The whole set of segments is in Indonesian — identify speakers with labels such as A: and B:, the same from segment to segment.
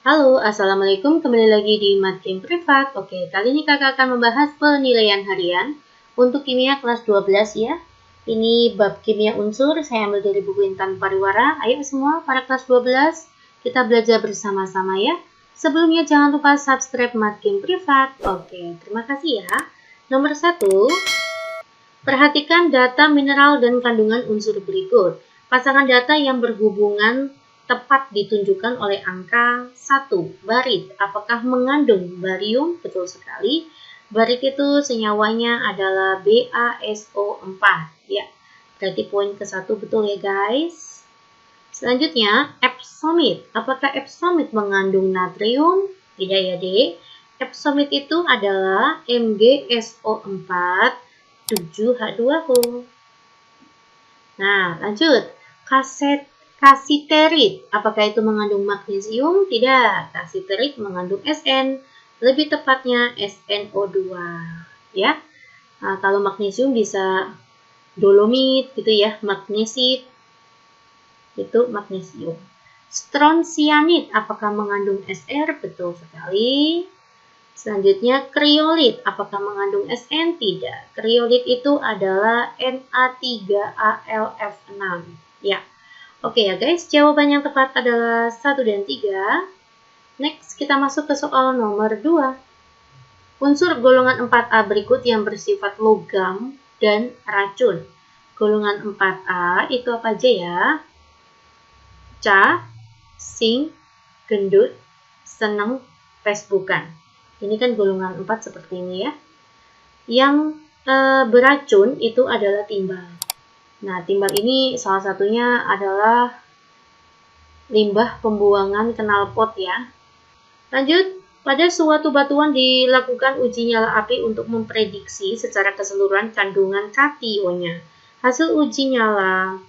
A: Halo, Assalamualaikum. Kembali lagi di Matkim Privat. Oke, kali ini kakak akan membahas penilaian harian untuk kimia kelas 12 ya. Ini bab kimia unsur, saya ambil dari buku Intan Pariwara. Ayo semua para kelas 12, kita belajar bersama-sama ya. Sebelumnya jangan lupa subscribe Matkim Privat. Oke, terima kasih ya. Nomor 1, perhatikan data mineral dan kandungan unsur berikut. Pasangan data yang berhubungan tepat ditunjukkan oleh angka 1. Barit. Apakah mengandung barium? Betul sekali. Barit itu senyawanya adalah BaSO4. Ya, berarti poin ke-1 betul ya guys. Selanjutnya, epsomit. Apakah epsomit mengandung natrium? Tidak ya dek. Epsomit itu adalah MgSO4 7H2O. Nah, lanjut. Kasiterit. Apakah itu mengandung magnesium? Tidak. Kasiterit mengandung Sn. Lebih tepatnya SnO2. Ya. Nah, kalau magnesium bisa dolomit gitu ya, magnesit. Itu magnesium. Strontianit. Apakah mengandung Sr? Betul sekali. Selanjutnya, kriolit. Apakah mengandung Sn? Tidak. Kriolit itu adalah Na3AlF6. Ya. Oke ya guys, jawaban yang tepat adalah 1 dan 3. Next, kita masuk ke soal nomor 2. Unsur golongan 4A berikut yang bersifat logam dan racun. Golongan 4A itu apa aja ya? Ca, sing, gendut, seneng, Facebookan. Ini kan golongan 4 seperti ini ya. Yang beracun itu adalah timbal. Nah, timbal ini salah satunya adalah limbah pembuangan knalpot ya. Lanjut, pada suatu batuan dilakukan uji nyala api untuk memprediksi secara keseluruhan kandungan kationnya. Hasil uji nyala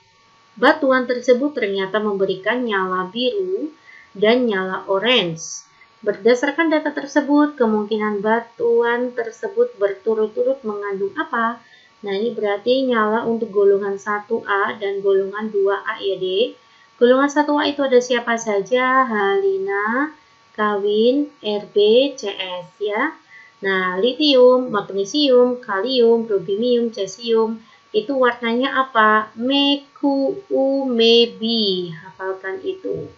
A: batuan tersebut ternyata memberikan nyala biru dan nyala orange. Berdasarkan data tersebut, kemungkinan batuan tersebut berturut-turut mengandung apa? Nah, ini berarti nyala untuk golongan 1A dan golongan 2A ya, Dek. Golongan 1A itu ada siapa saja? Halina, Kawin, Rb, Cs ya. Nah, litium, magnesium, kalium, rubidium, cesium itu warnanya apa? Mekuumebi. Hafalkan itu.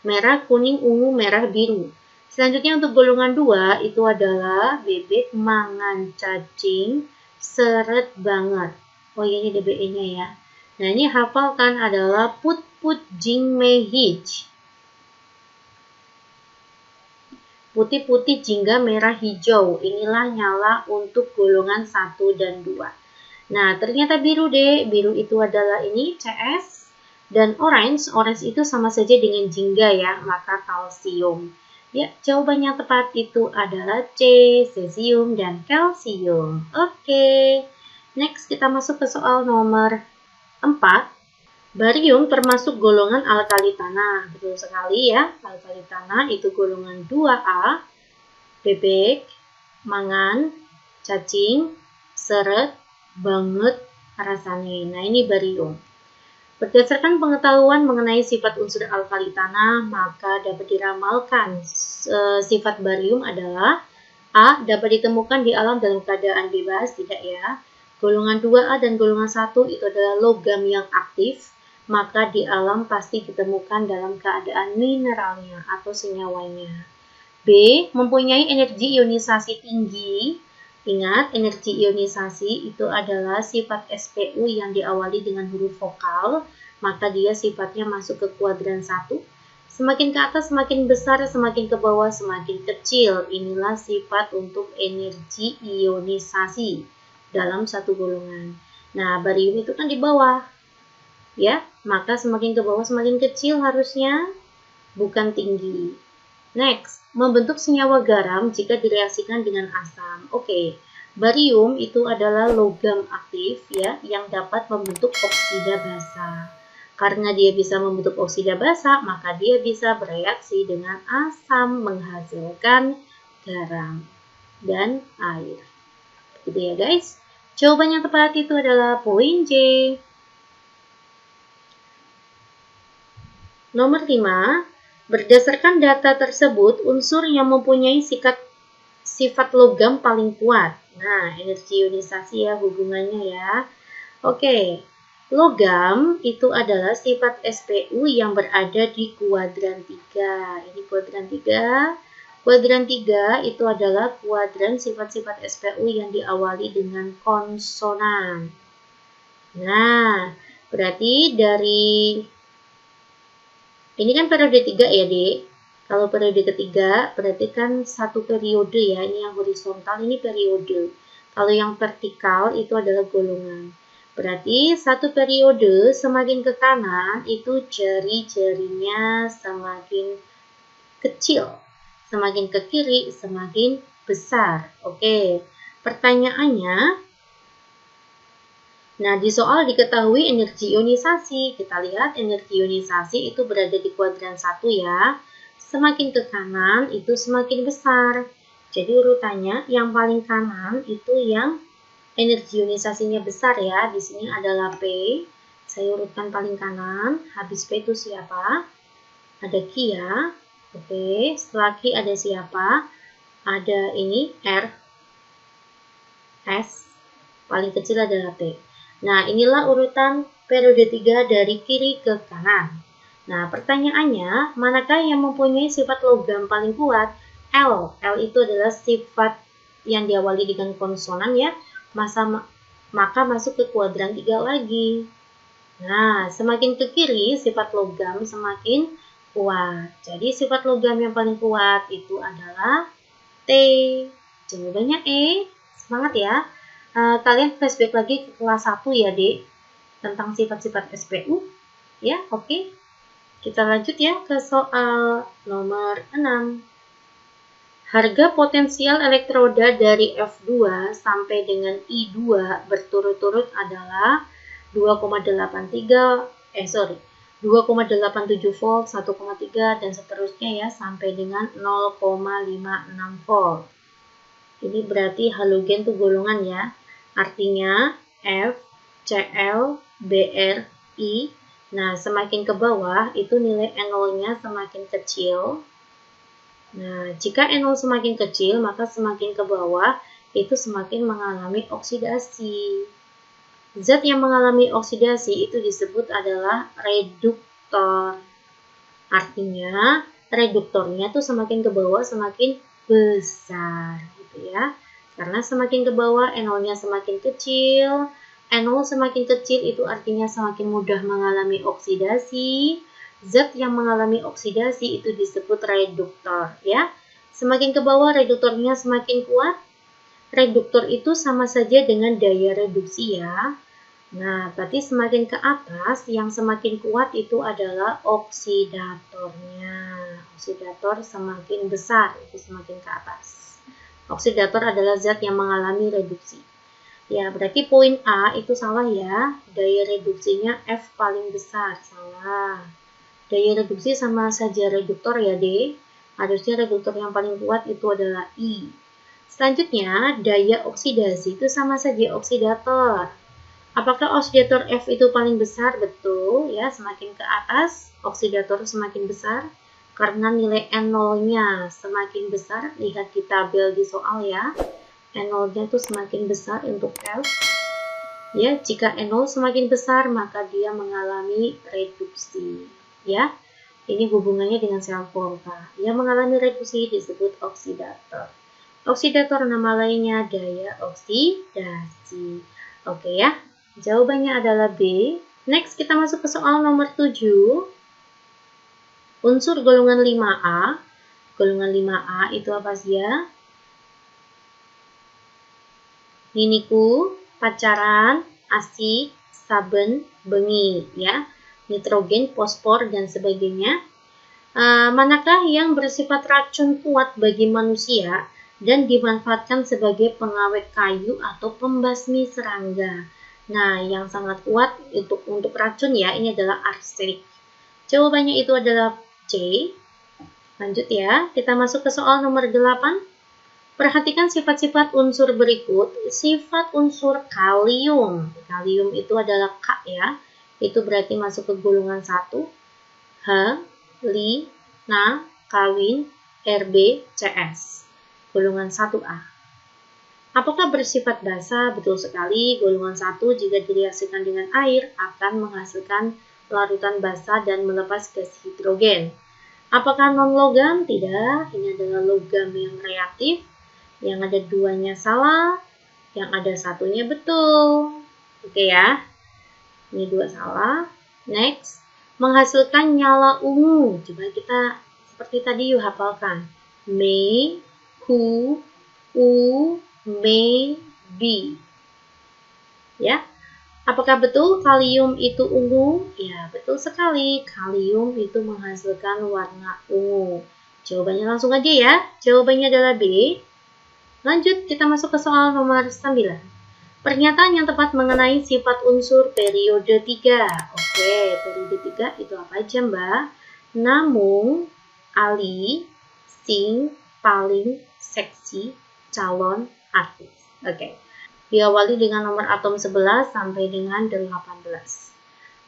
A: Merah, kuning, ungu, merah, biru. Selanjutnya untuk golongan 2 itu adalah bebek, mangan, cacing, seret banget. Oh ini DBE-nya ya. Nah ini hafalkan adalah put jing mehij. Putih-putih jingga merah hijau. Inilah nyala untuk golongan 1 dan 2. Nah ternyata biru deh. Biru itu adalah ini CS. Dan orange itu sama saja dengan jingga ya. Maka kalsium. Ya, jawaban yang tepat itu adalah C, cesium dan kalsium. Oke. Next kita masuk ke soal nomor 4. Barium termasuk golongan alkali tanah. Betul sekali ya. Alkali tanah itu golongan 2A. Bebek, mangan, cacing, seret, banget rasanya. Nah, ini barium. Berdasarkan pengetahuan mengenai sifat unsur alkali tanah, maka dapat diramalkan sifat barium adalah A. Dapat ditemukan di alam dalam keadaan bebas, tidak ya. Golongan 2A dan golongan 1 itu adalah logam yang aktif, maka di alam pasti ditemukan dalam keadaan mineralnya atau senyawanya. B. Mempunyai energi ionisasi tinggi. Ingat, energi ionisasi itu adalah sifat SPU yang diawali dengan huruf vokal, maka dia sifatnya masuk ke kuadran 1. Semakin ke atas, semakin besar, semakin ke bawah, semakin kecil. Inilah sifat untuk energi ionisasi dalam satu golongan. Nah, barium itu kan di bawah. Ya, maka semakin ke bawah, semakin kecil harusnya, bukan tinggi. Next, membentuk senyawa garam jika direaksikan dengan asam. Oke, barium itu adalah logam aktif ya yang dapat membentuk oksida basa. Karena dia bisa membentuk oksida basa, maka dia bisa bereaksi dengan asam menghasilkan garam dan air. Gitu ya guys. Jawaban yang tepat itu adalah poin C. Nomor 5. Berdasarkan data tersebut, unsur yang mempunyai sifat logam paling kuat. Nah, energi ionisasi ya hubungannya ya. Oke, logam itu adalah sifat SPU yang berada di kuadran 3. Ini kuadran 3. Kuadran 3 itu adalah kuadran sifat-sifat SPU yang diawali dengan konsonan. Nah, berarti dari ini kan periode 3 ya, Dek. Kalau periode ketiga, berarti kan satu periode ya. Ini yang horizontal, ini periode. Kalau yang vertikal, itu adalah golongan. Berarti satu periode semakin ke kanan, itu jari-jarinya semakin kecil. Semakin ke kiri, semakin besar. Oke, pertanyaannya, nah, di soal diketahui energi ionisasi. Kita lihat energi ionisasi itu berada di kuadran 1 ya. Semakin ke kanan itu semakin besar. Jadi urutannya yang paling kanan itu yang energi ionisasinya besar ya. Di sini adalah P. Saya urutkan paling kanan. Habis P itu siapa? Ada Q ya. Oke, setelah Q ada siapa? Ada ini R, S. Paling kecil adalah T. Nah, inilah urutan periode 3 dari kiri ke kanan. Nah, pertanyaannya, manakah yang mempunyai sifat logam paling kuat? L. L itu adalah sifat yang diawali dengan konsonan ya. Maka masuk ke kuadran 3 lagi. Nah, semakin ke kiri, sifat logam semakin kuat. Jadi, sifat logam yang paling kuat itu adalah T. Jawabannya E. Semangat ya. Kalian flashback lagi ke kelas 1 ya, Dek, tentang sifat-sifat SPU. Ya, oke. Kita lanjut ya ke soal nomor 6. Harga potensial elektroda dari F2 sampai dengan I2 berturut-turut adalah 2,87 volt, 1,3 dan seterusnya ya sampai dengan 0,56 volt. Ini berarti halogen itu golongan ya. Artinya F, Cl, Br, I. Nah, semakin ke bawah itu nilai NO-nya semakin kecil. Nah, jika NO semakin kecil, maka semakin ke bawah itu semakin mengalami oksidasi. Zat yang mengalami oksidasi itu disebut adalah reduktor. Artinya, reduktornya tuh semakin ke bawah semakin besar gitu ya. Karena semakin ke bawah NO-nya semakin kecil. NO semakin kecil itu artinya semakin mudah mengalami oksidasi. Zat yang mengalami oksidasi itu disebut reduktor ya. Semakin ke bawah reduktornya semakin kuat. Reduktor itu sama saja dengan daya reduksi ya. Nah, berarti semakin ke atas yang semakin kuat itu adalah oksidatornya. Oksidator semakin besar itu semakin ke atas. Oksidator adalah zat yang mengalami reduksi. Ya, berarti poin A itu salah ya. Daya reduksinya F paling besar. Salah. Daya reduksi sama saja reduktor ya, D. Harusnya reduktor yang paling kuat itu adalah I. Selanjutnya, daya oksidasi itu sama saja oksidator. Apakah oksidator F itu paling besar? Betul ya, semakin ke atas oksidator semakin besar. Karena nilai N0-nya semakin besar, lihat di tabel di soal ya. N0-nya tuh semakin besar untuk F. Ya, jika N0 semakin besar, maka dia mengalami reduksi. Ya, ini hubungannya dengan sel volta. Yang mengalami reduksi disebut oksidator. Oksidator nama lainnya daya oksidasi. Oke ya, jawabannya adalah B. Next, kita masuk ke soal nomor 7. Unsur golongan 5A. Golongan 5A itu apa sih ya? Niniku, pacaran, asik, saben, bengi, ya. Nitrogen, fosfor, dan sebagainya. Manakah yang bersifat racun kuat bagi manusia dan dimanfaatkan sebagai pengawet kayu atau pembasmi serangga? Nah, yang sangat kuat untuk racun ya, ini adalah arsenik. Jawabannya itu adalah C. Lanjut ya, kita masuk ke soal nomor 8. Perhatikan sifat-sifat unsur berikut. Sifat unsur kalium. Kalium itu adalah K ya. Itu berarti masuk ke golongan 1. H, Li, Nah, kawin RbCs. Golongan 1A. Apakah bersifat basa? Betul sekali, golongan 1 jika direaksikan dengan air akan menghasilkan larutan basa dan melepas gas hidrogen. Apakah non-logam? Tidak, ini adalah logam yang reaktif. Yang ada duanya salah, yang ada satunya betul. Oke ya, ini 2 salah. Next, menghasilkan nyala ungu. Coba kita seperti tadi yuk hafalkan. May, who, u, may, be. Ya, apakah betul kalium itu ungu? Ya, betul sekali. Kalium itu menghasilkan warna ungu. Jawabannya langsung aja ya. Jawabannya adalah B. Lanjut, kita masuk ke soal nomor 9. Pernyataan yang tepat mengenai sifat unsur periode 3. Oke, periode 3 itu apa aja, Mbak? Namun, Ali, sing, paling, seksi, calon, artis. Oke. Diawali dengan nomor atom 11 sampai dengan 18.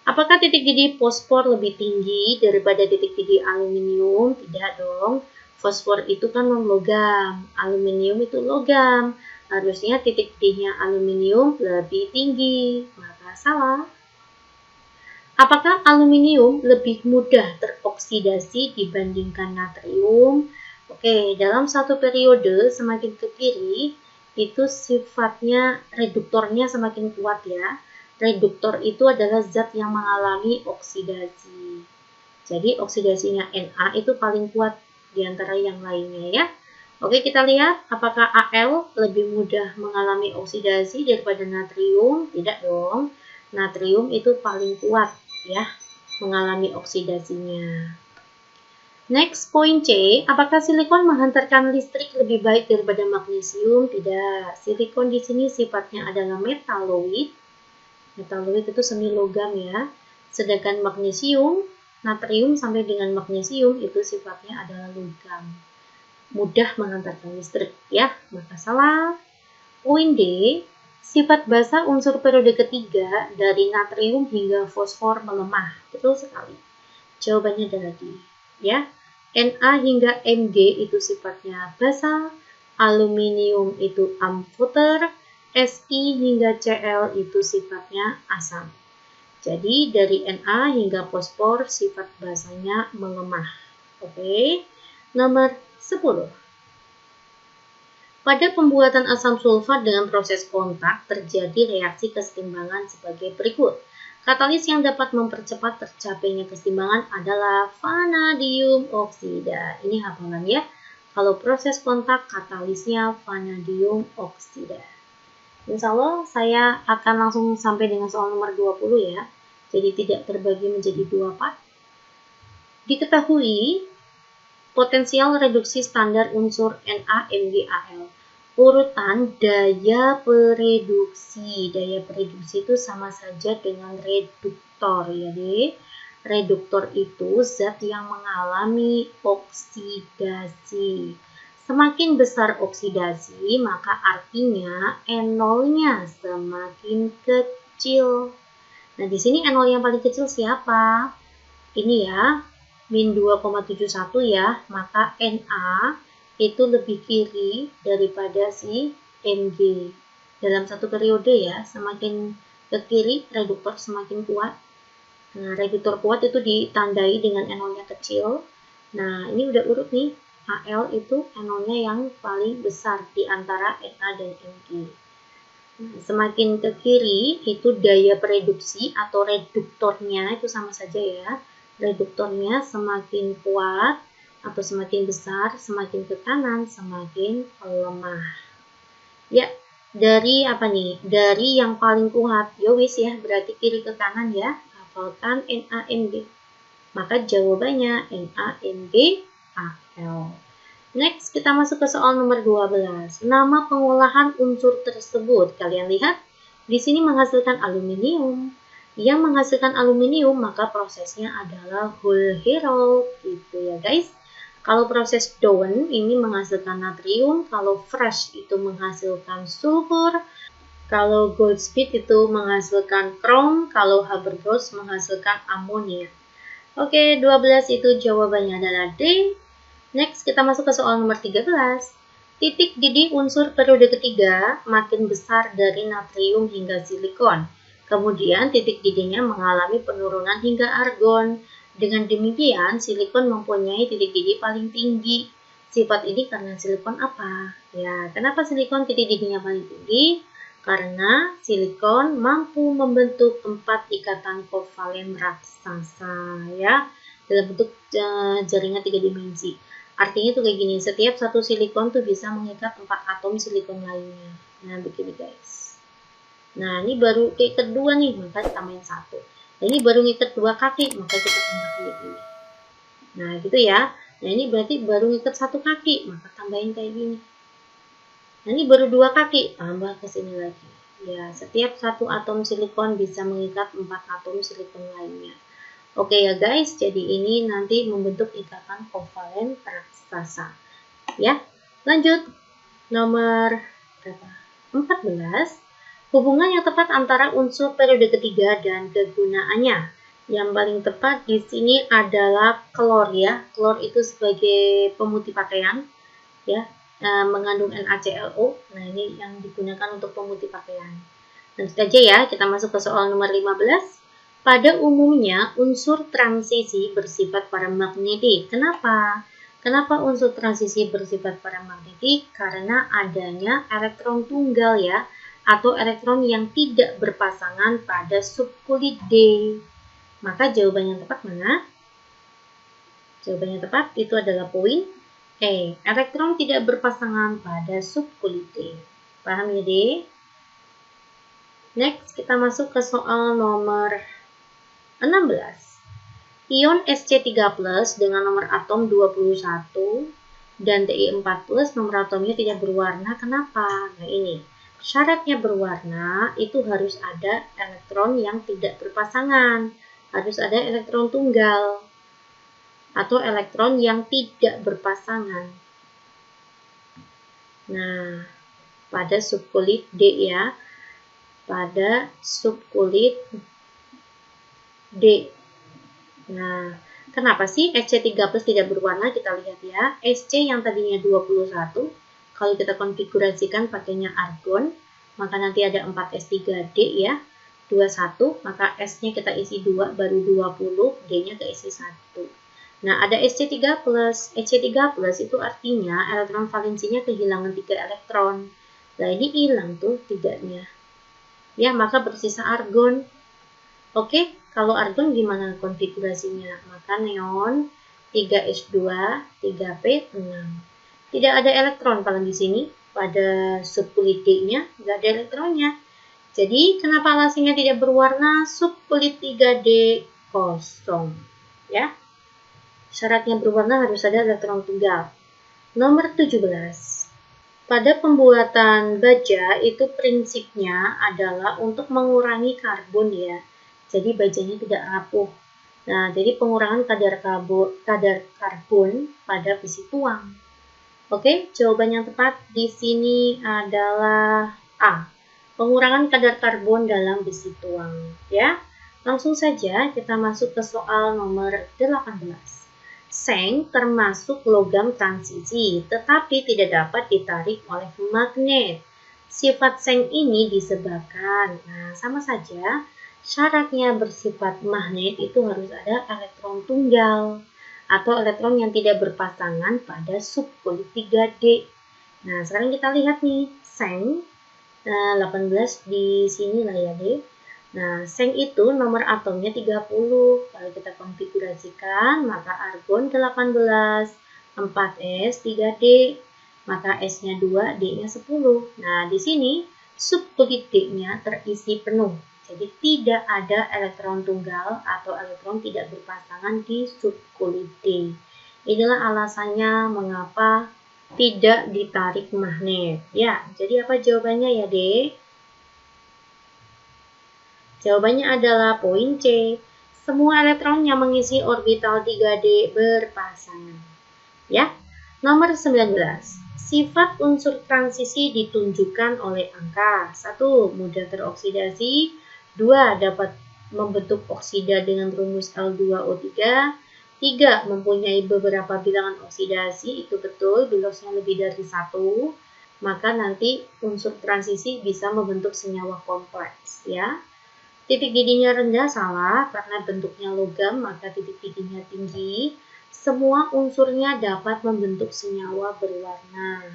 A: Apakah titik didih fosfor lebih tinggi daripada titik didih aluminium? Tidak dong. Fosfor itu kan non-logam, aluminium itu logam. Harusnya titik didihnya aluminium lebih tinggi. Maka salah. Apakah aluminium lebih mudah teroksidasi dibandingkan natrium? Oke, dalam satu periode semakin ke kiri, itu sifatnya reduktornya semakin kuat ya. Reduktor itu adalah zat yang mengalami oksidasi. Jadi oksidasinya Na itu paling kuat di antara yang lainnya ya. Oke, kita lihat apakah Al lebih mudah mengalami oksidasi daripada natrium? Tidak dong. Natrium itu paling kuat ya mengalami oksidasinya. Next, poin C, apakah silikon menghantarkan listrik lebih baik daripada magnesium? Tidak. Silikon di sini sifatnya adalah metaloid. Metaloid itu semi logam ya. Sedangkan magnesium, natrium sampai dengan magnesium itu sifatnya adalah logam. Mudah menghantarkan listrik ya. Maka salah. Poin D, sifat basa unsur periode ketiga dari natrium hingga fosfor melemah. Betul sekali. Jawabannya adalah D. Ya, Na hingga Mg itu sifatnya basa, aluminium itu amfoter, Si hingga Cl itu sifatnya asam. Jadi dari Na hingga fosfor sifat basanya melemah. Oke. Nomor 10. Pada pembuatan asam sulfat dengan proses kontak terjadi reaksi kesetimbangan sebagai berikut. Katalis yang dapat mempercepat tercapainya kesetimbangan adalah vanadium oksida. Ini hafalan ya. Kalau proses kontak katalisnya vanadium oksida. Insya Allah saya akan langsung sampai dengan soal nomor 20 ya. Jadi tidak terbagi menjadi 2 part. Diketahui potensial reduksi standar unsur NaMgAl. Urutan daya pereduksi. Daya pereduksi itu sama saja dengan reduktor ya deh. Reduktor itu zat yang mengalami oksidasi. Semakin besar oksidasi, maka artinya enolnya semakin kecil. Nah, di sini enol yang paling kecil siapa? Ini ya, min 2,71 ya, maka Na itu lebih kiri daripada si Mg. Dalam satu periode ya, semakin ke kiri reduktor semakin kuat. Nah, reduktor kuat itu ditandai dengan enolnya kecil. Nah, ini udah urut nih. Al itu enolnya yang paling besar di antara Na dan Mg. Nah, semakin ke kiri itu daya pereduksi atau reduktornya itu sama saja ya. Reduktornya semakin kuat atau semakin besar, semakin ke kanan, semakin lemah. Ya, dari apa nih? Dari yang paling kuat. Yowis ya, berarti kiri ke kanan ya. Hafalkan NaMg. Maka jawabannya NaMgAl. Next, kita masuk ke soal nomor 12. Nama pengolahan unsur tersebut. Kalian lihat, di sini menghasilkan aluminium. Yang menghasilkan aluminium, maka prosesnya adalah whole Herold. Gitu ya guys. Kalau proses Dowen ini menghasilkan natrium, kalau fresh itu menghasilkan sulfur, kalau Goldsmith itu menghasilkan krom, kalau Haber-Bosch menghasilkan amonia. Oke, 12 itu jawabannya adalah D. Next, kita masuk ke soal nomor 13. Titik didih unsur periode ketiga makin besar dari natrium hingga silikon. Kemudian titik didihnya mengalami penurunan hingga argon. Dengan demikian, silikon mempunyai titik didih paling tinggi. Sifat ini karena silikon apa? Ya, kenapa silikon titik didihnya paling tinggi? Karena silikon mampu membentuk 4 ikatan kovalen raksasa ya, dalam bentuk jaringan 3 dimensi. Artinya tuh kayak gini, setiap satu silikon tuh bisa mengikat 4 atom silikon lainnya. Nah, begini guys. Nah, ini baru kayak kedua nih, maka tambahin 1. Nah, ini baru ngikat 2 kaki, maka kita tambah kayak gini. Nah, gitu ya. Nah, ini berarti baru ngikat 1 kaki, maka tambahin kayak gini. Nah, ini baru 2 kaki, tambah ke sini lagi. Ya, setiap satu atom silikon bisa mengikat 4 atom silikon lainnya. Oke ya guys, jadi ini nanti membentuk ikatan kovalen raksasa. Ya, lanjut. Nomor berapa? 14. Hubungan yang tepat antara unsur periode ketiga dan kegunaannya. Yang paling tepat di sini adalah klor ya. Klor itu sebagai pemutih pakaian ya. Mengandung NaClO. Nah, ini yang digunakan untuk pemutih pakaian. Lanjut aja ya, kita masuk ke soal nomor 15. Pada umumnya, unsur transisi bersifat paramagnetik. Kenapa? Kenapa unsur transisi bersifat paramagnetik? Karena adanya elektron tunggal ya, atau elektron yang tidak berpasangan pada subkulit D. Maka jawaban yang tepat mana? Jawaban yang tepat itu adalah poin E. Elektron tidak berpasangan pada subkulit D. Paham ya, D? Next, kita masuk ke soal nomor 16. Ion Sc3+ dengan nomor atom 21 dan Ti4+, nomor atomnya tidak berwarna. Kenapa? Nah, ini. Syaratnya berwarna itu harus ada elektron yang tidak berpasangan. Harus ada elektron tunggal atau elektron yang tidak berpasangan. Nah, pada subkulit D ya. Pada subkulit D. Nah, kenapa sih Sc3+ tidak berwarna? Kita lihat ya. Sc yang tadinya 21, kalau kita konfigurasikan pakainya argon, maka nanti ada 4s3d ya. 21, maka S-nya kita isi 2, baru 20, D-nya keisi 1. Nah, ada Sc3+. Sc3+ itu artinya elektron valensinya kehilangan 3 elektron. Nah, ini hilang tuh 3-nya. Ya, maka bersisa argon. Oke, kalau argon gimana konfigurasinya? Maka neon 3s2, 3p6. Tidak ada elektron kalau di sini. Pada subkulit D-nya nggak ada elektronnya. Jadi, kenapa alasnya tidak berwarna? Subkulit 3D kosong. Ya, syaratnya berwarna harus ada elektron tunggal. Nomor 17. Pada pembuatan baja itu prinsipnya adalah untuk mengurangi karbon ya. Jadi bajanya tidak rapuh. Nah, jadi pengurangan kadar karbon pada besi tuang. Oke, jawaban yang tepat di sini adalah A. Pengurangan kadar karbon dalam besi tuang. Ya, langsung saja kita masuk ke soal nomor 18. Seng termasuk logam transisi, tetapi tidak dapat ditarik oleh magnet. Sifat seng ini disebabkan, nah sama saja, syaratnya bersifat magnet itu harus ada elektron tunggal atau elektron yang tidak berpasangan pada subkulit 3D. Nah, sekarang kita lihat nih, seng 18 di sini lah ya, D. Nah, seng itu nomor atomnya 30. Kalau kita konfigurasikan, maka argon 18, 4s, 3d, maka S-nya 2, D-nya 10. Nah, di sini subkulit D-nya terisi penuh. Jadi tidak ada elektron tunggal atau elektron tidak berpasangan di subkulit D. Inilah alasannya mengapa tidak ditarik magnet. Ya, jadi apa jawabannya ya, D? Jawabannya adalah poin C. Semua elektron yang mengisi orbital 3D berpasangan. Ya, nomor 19. Sifat unsur transisi ditunjukkan oleh angka. 1. Mudah teroksidasi. 2. Dapat membentuk oksida dengan rumus L2O3. 3. Mempunyai beberapa bilangan oksidasi, itu betul, biloxnya lebih dari 1, maka nanti unsur transisi bisa membentuk senyawa kompleks ya. Titik didihnya rendah salah, karena bentuknya logam maka titik didihnya tinggi. Semua unsurnya dapat membentuk senyawa berwarna.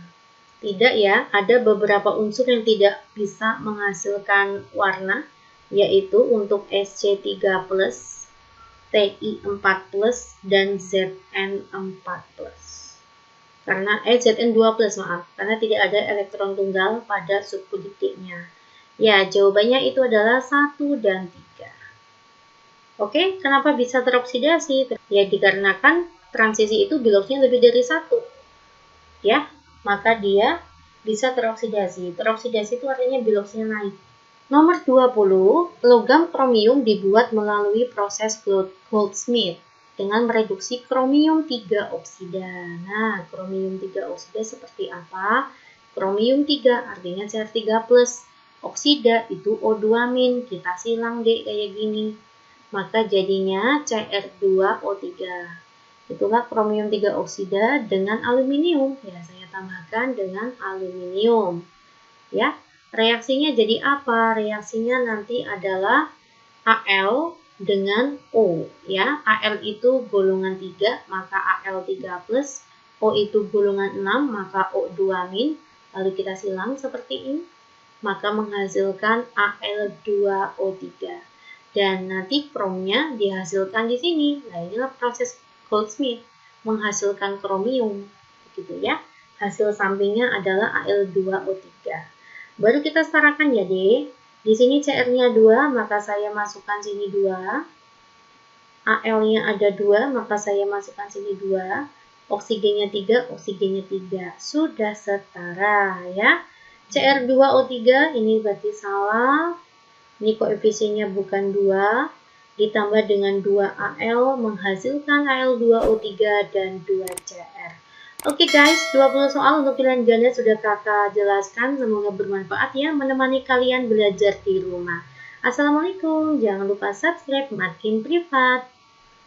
A: Tidak ya, ada beberapa unsur yang tidak bisa menghasilkan warna, yaitu untuk Sc3+, Ti4+, dan Zn4+. Zn2+, maaf, karena tidak ada elektron tunggal pada subkulit D-nya. Ya, jawabannya itu adalah 1 dan 3. Oke, kenapa bisa teroksidasi? Ya, dikarenakan transisi itu biloxnya lebih dari 1. Ya, maka dia bisa teroksidasi. Teroksidasi itu artinya biloxnya naik. Nomor 20, logam kromium dibuat melalui proses Goldsmith dengan mereduksi kromium 3 oksida. Nah, kromium 3 oksida seperti apa? Kromium 3 artinya Cr3+, oksida itu O2-, kita silang deh kayak gini. Maka jadinya Cr2O3. Itulah kromium 3 oksida dengan aluminium. Ya, saya tambahkan dengan aluminium. Ya. Reaksinya jadi apa? Reaksinya nanti adalah Al dengan O ya. Al itu golongan 3, maka Al3+, O itu golongan 6, maka O2-. Lalu kita silang seperti ini, maka menghasilkan Al2O3. Dan nanti kromnya dihasilkan di sini. Nah, inilah proses Goldsmith menghasilkan kromium gitu ya. Hasil sampingnya adalah Al2O3. Baru kita setarakan ya, Dek. Di sini Cr-nya 2, maka saya masukkan sini 2. Al-nya ada 2, maka saya masukkan sini 2. Oksigennya 3, oksigennya 3. Sudah setara ya. Cr2O3 ini berarti salah. Ini koefisiennya bukan 2. Ditambah dengan 2Al menghasilkan Al2O3 dan 2Cr. Oke guys, 20 soal untuk pilihan ganda sudah kakak jelaskan. Semoga bermanfaat ya menemani kalian belajar di rumah. Assalamualaikum, jangan lupa subscribe Makin Privat.